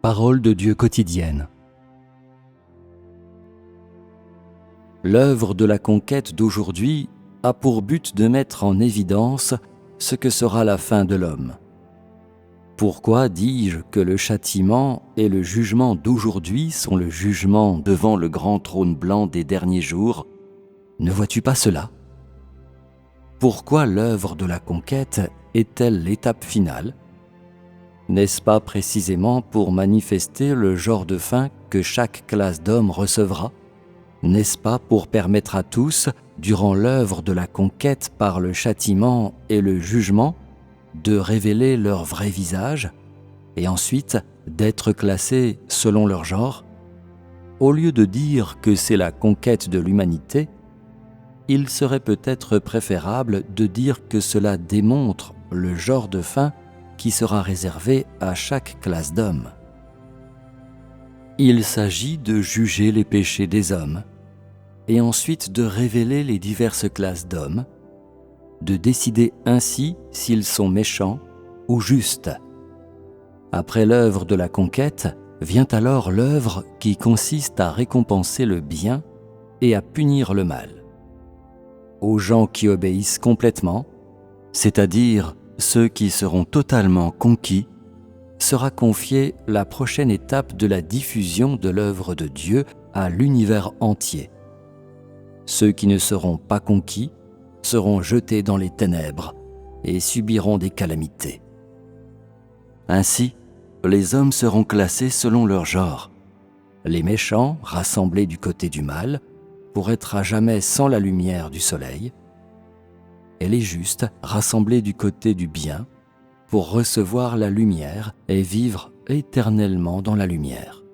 Parole de Dieu quotidienne. L'œuvre de la conquête d'aujourd'hui a pour but de mettre en évidence ce que sera la fin de l'homme. Pourquoi dis-je que le châtiment et le jugement d'aujourd'hui sont le jugement devant le grand trône blanc des derniers jours? Ne vois-tu pas cela? Pourquoi l'œuvre de la conquête est-elle l'étape finale? N'est-ce pas précisément pour manifester le genre de fin que chaque classe d'hommes recevra? N'est-ce pas pour permettre à tous, durant l'œuvre de la conquête par le châtiment et le jugement, de révéler leur vrai visage et ensuite d'être classés selon leur genre? Au lieu de dire que c'est la conquête de l'humanité, il serait peut-être préférable de dire que cela démontre le genre de fin qui sera réservé à chaque classe d'hommes. Il s'agit de juger les péchés des hommes et ensuite de révéler les diverses classes d'hommes, de décider ainsi s'ils sont méchants ou justes. Après l'œuvre de la conquête, vient alors l'œuvre qui consiste à récompenser le bien et à punir le mal. Aux gens qui obéissent complètement, c'est-à-dire ceux qui seront totalement conquis, sera confiée la prochaine étape de la diffusion de l'œuvre de Dieu à l'univers entier. Ceux qui ne seront pas conquis seront jetés dans les ténèbres et subiront des calamités. Ainsi, les hommes seront classés selon leur genre. Les méchants, rassemblés du côté du mal, pour être à jamais sans la lumière du soleil, et les justes, rassemblés du côté du bien, pour recevoir la lumière et vivre éternellement dans la lumière.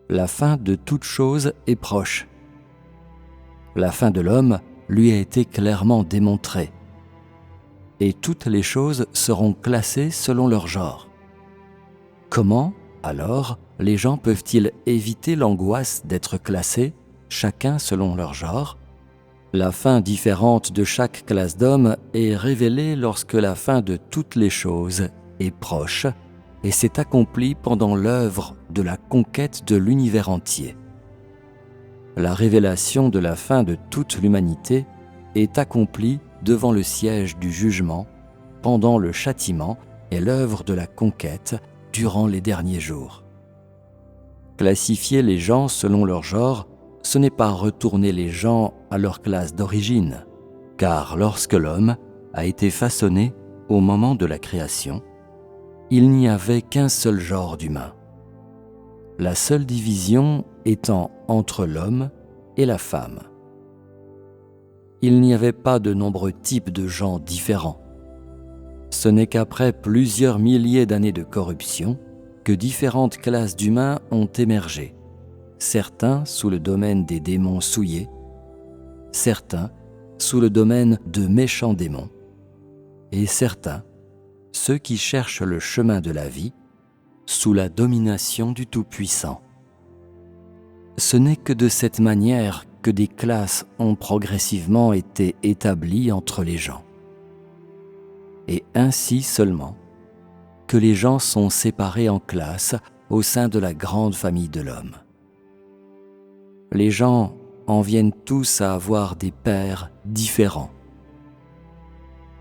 La fin de toute chose est proche. La fin de l'homme lui a été clairement démontrée, et toutes les choses seront classées selon leur genre. Comment, alors, les gens peuvent-ils éviter l'angoisse d'être classés, chacun selon leur genre? La fin différente de chaque classe d'hommes est révélée lorsque la fin de toutes les choses est proche et s'est accomplie pendant l'œuvre de la conquête de l'univers entier. La révélation de la fin de toute l'humanité est accomplie devant le siège du jugement, pendant le châtiment et l'œuvre de la conquête durant les derniers jours. Classifier les gens selon leur genre, ce n'est pas retourner les gens à leur classe d'origine, car lorsque l'homme a été façonné au moment de la création, il n'y avait qu'un seul genre d'humain. La seule division étant entre l'homme et la femme. Il n'y avait pas de nombreux types de gens différents. Ce n'est qu'après plusieurs milliers d'années de corruption que différentes classes d'humains ont émergé. Certains sous le domaine des démons souillés, certains sous le domaine de méchants démons, et certains, ceux qui cherchent le chemin de la vie, sous la domination du Tout-Puissant. Ce n'est que de cette manière que des classes ont progressivement été établies entre les gens. Et ainsi seulement que les gens sont séparés en classes au sein de la grande famille de l'homme. Les gens en viennent tous à avoir des pères différents.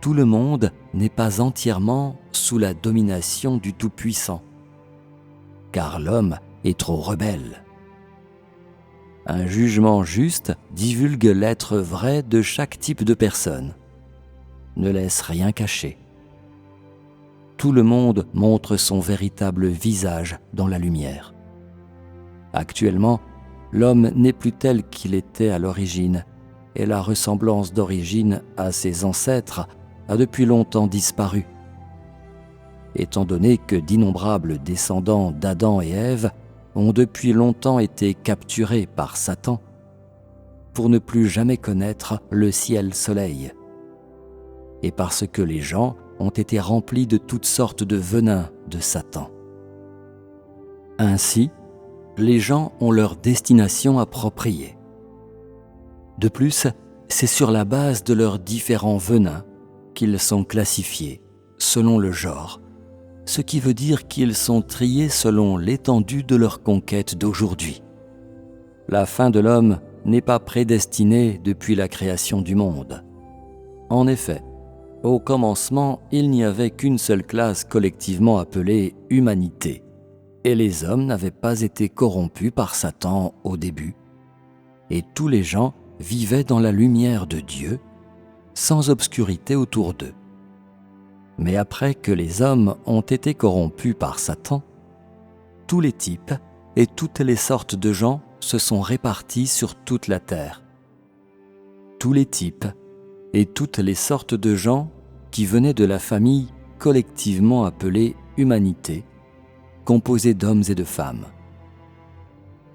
Tout le monde n'est pas entièrement sous la domination du Tout-Puissant, car l'homme est trop rebelle. Un jugement juste divulgue l'être vrai de chaque type de personne, ne laisse rien cacher. Tout le monde montre son véritable visage dans la lumière. Actuellement, l'homme n'est plus tel qu'il était à l'origine, et la ressemblance d'origine à ses ancêtres a depuis longtemps disparu. Étant donné que d'innombrables descendants d'Adam et Ève ont depuis longtemps été capturés par Satan pour ne plus jamais connaître le ciel-soleil, et parce que les gens ont été remplis de toutes sortes de venins de Satan. Ainsi, les gens ont leur destination appropriée. De plus, c'est sur la base de leurs différents venins qu'ils sont classifiés selon le genre ce qui veut dire qu'ils sont triés selon l'étendue de leur conquête d'aujourd'hui. La fin de l'homme n'est pas prédestinée depuis la création du monde. En effet, au commencement, il n'y avait qu'une seule classe collectivement appelée humanité, et les hommes n'avaient pas été corrompus par Satan au début, et tous les gens vivaient dans la lumière de Dieu, sans obscurité autour d'eux. Mais après que les hommes ont été corrompus par Satan, tous les types et toutes les sortes de gens se sont répartis sur toute la terre. Tous les types et toutes les sortes de gens qui venaient de la famille collectivement appelée humanité, composée d'hommes et de femmes.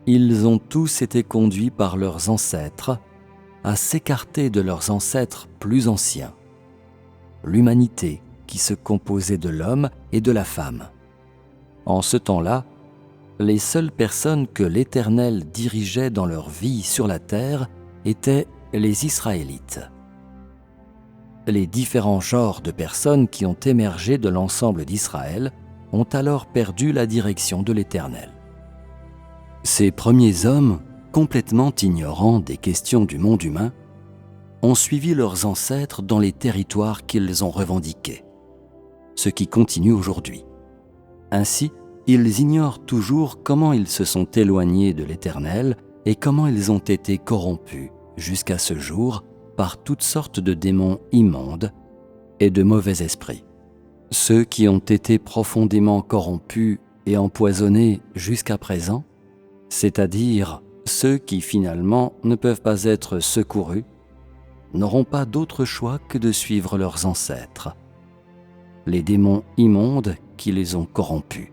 Ils ont tous été conduits par leurs ancêtres à s'écarter de leurs ancêtres plus anciens, l'humanité qui se composait de l'homme et de la femme. En ce temps-là, les seules personnes que l'Éternel dirigeait dans leur vie sur la terre étaient les Israélites. Les différents genres de personnes qui ont émergé de l'ensemble d'Israël ont alors perdu la direction de l'Éternel. Ces premiers hommes, complètement ignorants des questions du monde humain, ont suivi leurs ancêtres dans les territoires qu'ils ont revendiqués, ce qui continue aujourd'hui. Ainsi, ils ignorent toujours comment ils se sont éloignés de l'Éternel et comment ils ont été corrompus jusqu'à ce jour par toutes sortes de démons immondes et de mauvais esprits. Ceux qui ont été profondément corrompus et empoisonnés jusqu'à présent, c'est-à-dire ceux qui finalement ne peuvent pas être secourus, n'auront pas d'autre choix que de suivre leurs ancêtres, les démons immondes qui les ont corrompus.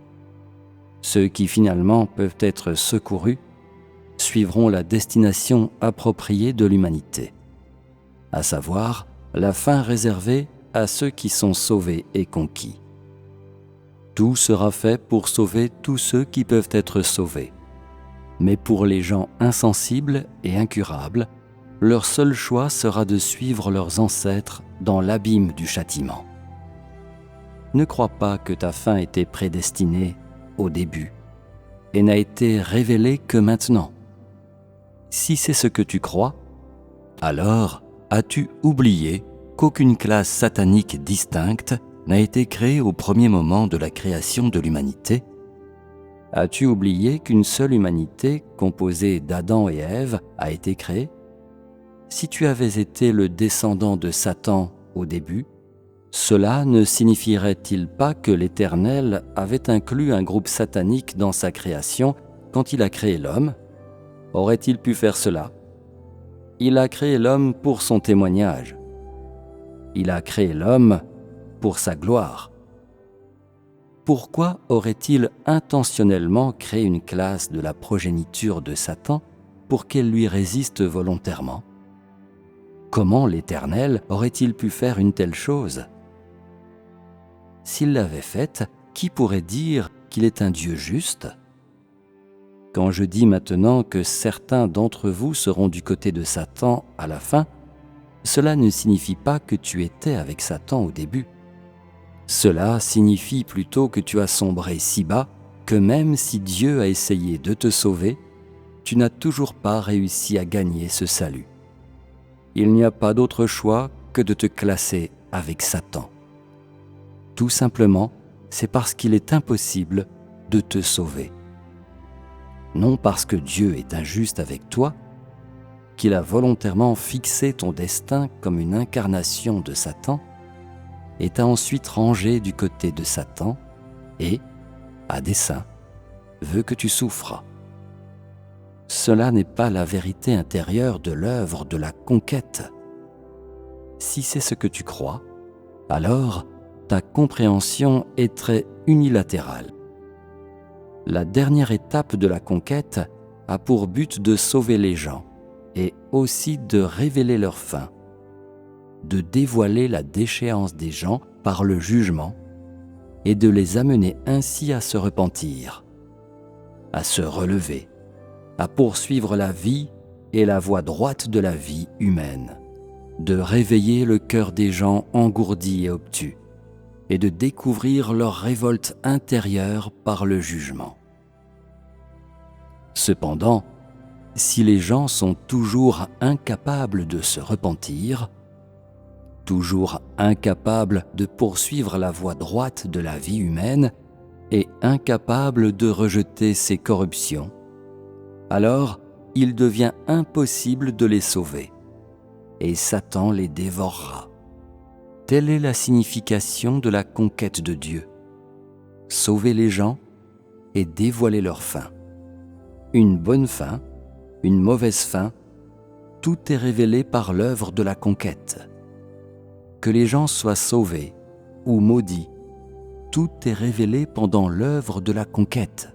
Ceux qui finalement peuvent être secourus suivront la destination appropriée de l'humanité, à savoir la fin réservée à ceux qui sont sauvés et conquis. Tout sera fait pour sauver tous ceux qui peuvent être sauvés. Mais pour les gens insensibles et incurables, leur seul choix sera de suivre leurs ancêtres dans l'abîme du châtiment. Ne crois pas que ta fin était prédestinée au début et n'a été révélée que maintenant. Si c'est ce que tu crois, alors as-tu oublié qu'aucune classe satanique distincte n'a été créée au premier moment de la création de l'humanité? As-tu oublié qu'une seule humanité composée d'Adam et Ève a été créée? Si tu avais été le descendant de Satan au début, cela ne signifierait-il pas que l'Éternel avait inclus un groupe satanique dans sa création quand il a créé l'homme? Aurait-il pu faire cela? Il a créé l'homme pour son témoignage. Il a créé l'homme pour sa gloire. Pourquoi aurait-il intentionnellement créé une classe de la progéniture de Satan pour qu'elle lui résiste volontairement? Comment l'Éternel aurait-il pu faire une telle chose? S'il l'avait faite, qui pourrait dire qu'il est un Dieu juste? Quand je dis maintenant que certains d'entre vous seront du côté de Satan à la fin, cela ne signifie pas que tu étais avec Satan au début. Cela signifie plutôt que tu as sombré si bas que même si Dieu a essayé de te sauver, tu n'as toujours pas réussi à gagner ce salut. Il n'y a pas d'autre choix que de te classer avec Satan. Tout simplement, c'est parce qu'il est impossible de te sauver. Non parce que Dieu est injuste avec toi, qu'il a volontairement fixé ton destin comme une incarnation de Satan, et t'a ensuite rangé du côté de Satan et, à dessein, veut que tu souffres. Cela n'est pas la vérité intérieure de l'œuvre de la conquête. Si c'est ce que tu crois, alors ta compréhension est très unilatérale. La dernière étape de la conquête a pour but de sauver les gens et aussi de révéler leur fin, de dévoiler la déchéance des gens par le jugement et de les amener ainsi à se repentir, à se relever, à poursuivre la vie et la voie droite de la vie humaine, de réveiller le cœur des gens engourdis et obtus, et de découvrir leur révolte intérieure par le jugement. Cependant, si les gens sont toujours incapables de se repentir, toujours incapables de poursuivre la voie droite de la vie humaine et incapables de rejeter ses corruptions, alors il devient impossible de les sauver, et Satan les dévorera. Telle est la signification de la conquête de Dieu. Sauver les gens et dévoiler leur fin. Une bonne fin, une mauvaise fin, tout est révélé par l'œuvre de la conquête. Que les gens soient sauvés ou maudits, tout est révélé pendant l'œuvre de la conquête.